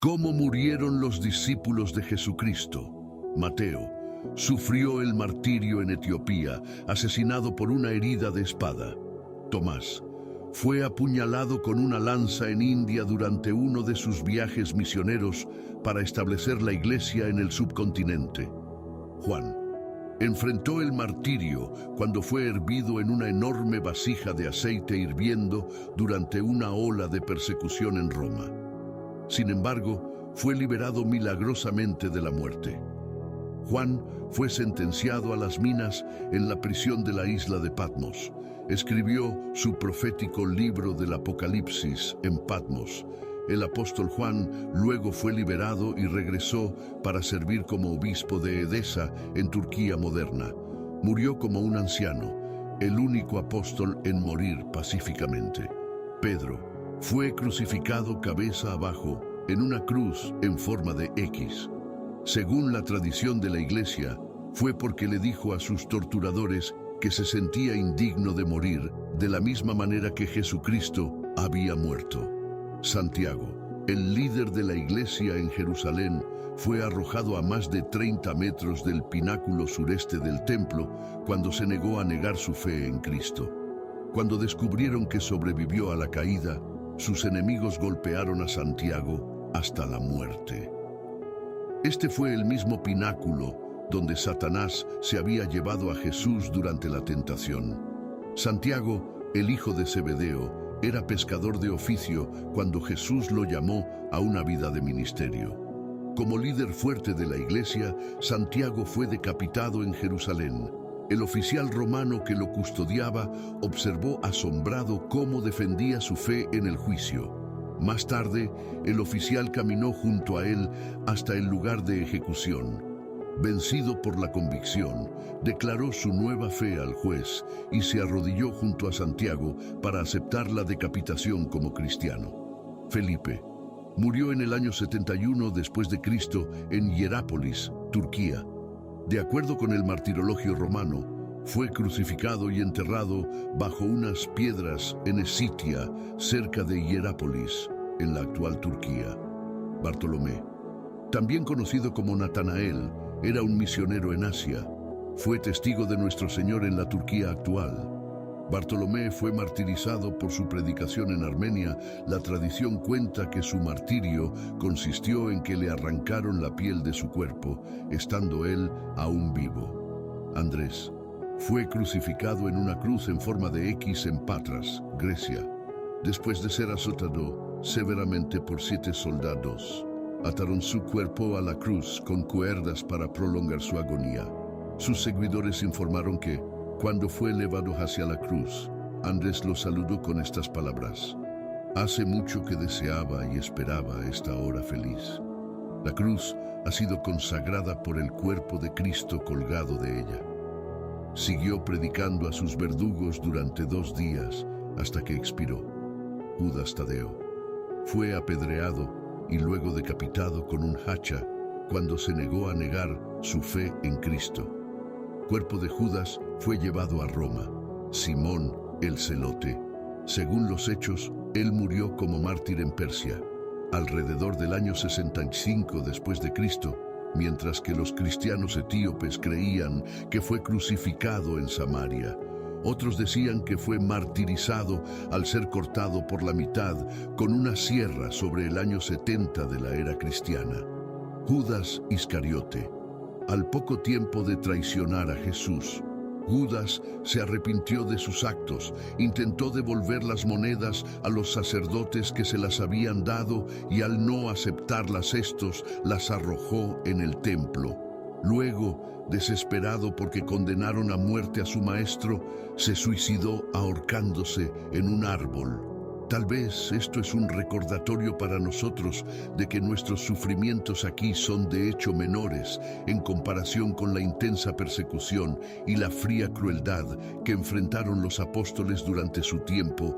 ¿Cómo murieron los discípulos de Jesucristo? Mateo sufrió el martirio en Etiopía, asesinado por una herida de espada. Tomás fue apuñalado con una lanza en India durante uno de sus viajes misioneros para establecer la iglesia en el subcontinente. Juan enfrentó el martirio cuando fue hervido en una enorme vasija de aceite hirviendo durante una ola de persecución en Roma. Sin embargo, fue liberado milagrosamente de la muerte. Juan fue sentenciado a las minas en la prisión de la isla de Patmos. Escribió su profético libro del Apocalipsis en Patmos. El apóstol Juan luego fue liberado y regresó para servir como obispo de Edesa en Turquía moderna. Murió como un anciano, el único apóstol en morir pacíficamente. Pedro fue crucificado cabeza abajo en una cruz en forma de X. Según la tradición de la iglesia, fue porque le dijo a sus torturadores que se sentía indigno de morir de la misma manera que Jesucristo había muerto. Santiago, el líder de la iglesia en Jerusalén, fue arrojado a más de 30 metros del pináculo sureste del templo cuando se negó a negar su fe en Cristo. Cuando descubrieron que sobrevivió a la caída, sus enemigos golpearon a Santiago hasta la muerte. Este fue el mismo pináculo donde Satanás se había llevado a Jesús durante la tentación. Santiago, el hijo de Zebedeo, era pescador de oficio cuando Jesús lo llamó a una vida de ministerio. Como líder fuerte de la iglesia, Santiago fue decapitado en Jerusalén. El oficial romano que lo custodiaba observó asombrado cómo defendía su fe en el juicio. Más tarde, el oficial caminó junto a él hasta el lugar de ejecución. Vencido por la convicción, declaró su nueva fe al juez y se arrodilló junto a Santiago para aceptar la decapitación como cristiano. Felipe murió en el año 71 después de Cristo en Hierápolis, Turquía. De acuerdo con el martirologio romano, fue crucificado y enterrado bajo unas piedras en Escitia, cerca de Hierápolis, en la actual Turquía. Bartolomé, también conocido como Natanael, era un misionero en Asia. Fue testigo de nuestro Señor en la Turquía actual. Bartolomé fue martirizado por su predicación en Armenia. La tradición cuenta que su martirio consistió en que le arrancaron la piel de su cuerpo, estando él aún vivo. Andrés fue crucificado en una cruz en forma de X en Patras, Grecia. Después de ser azotado severamente por 7 soldados, ataron su cuerpo a la cruz con cuerdas para prolongar su agonía. Sus seguidores informaron que, cuando fue elevado hacia la cruz, Andrés lo saludó con estas palabras: «Hace mucho que deseaba y esperaba esta hora feliz». La cruz ha sido consagrada por el cuerpo de Cristo colgado de ella. Siguió predicando a sus verdugos durante 2 días hasta que expiró. Judas Tadeo fue apedreado y luego decapitado con un hacha cuando se negó a negar su fe en Cristo. Cuerpo de Judas fue llevado a Roma. Simón, el celote. Según los hechos, él murió como mártir en Persia, alrededor del año 65 después de Cristo, mientras que los cristianos etíopes creían que fue crucificado en Samaria. Otros decían que fue martirizado al ser cortado por la mitad con una sierra sobre el año 70 de la era cristiana. Judas Iscariote. Al poco tiempo de traicionar a Jesús, Judas se arrepintió de sus actos, intentó devolver las monedas a los sacerdotes que se las habían dado y al no aceptarlas estos las arrojó en el templo. Luego, desesperado porque condenaron a muerte a su maestro, se suicidó ahorcándose en un árbol. Tal vez esto es un recordatorio para nosotros de que nuestros sufrimientos aquí son de hecho menores en comparación con la intensa persecución y la fría crueldad que enfrentaron los apóstoles durante su tiempo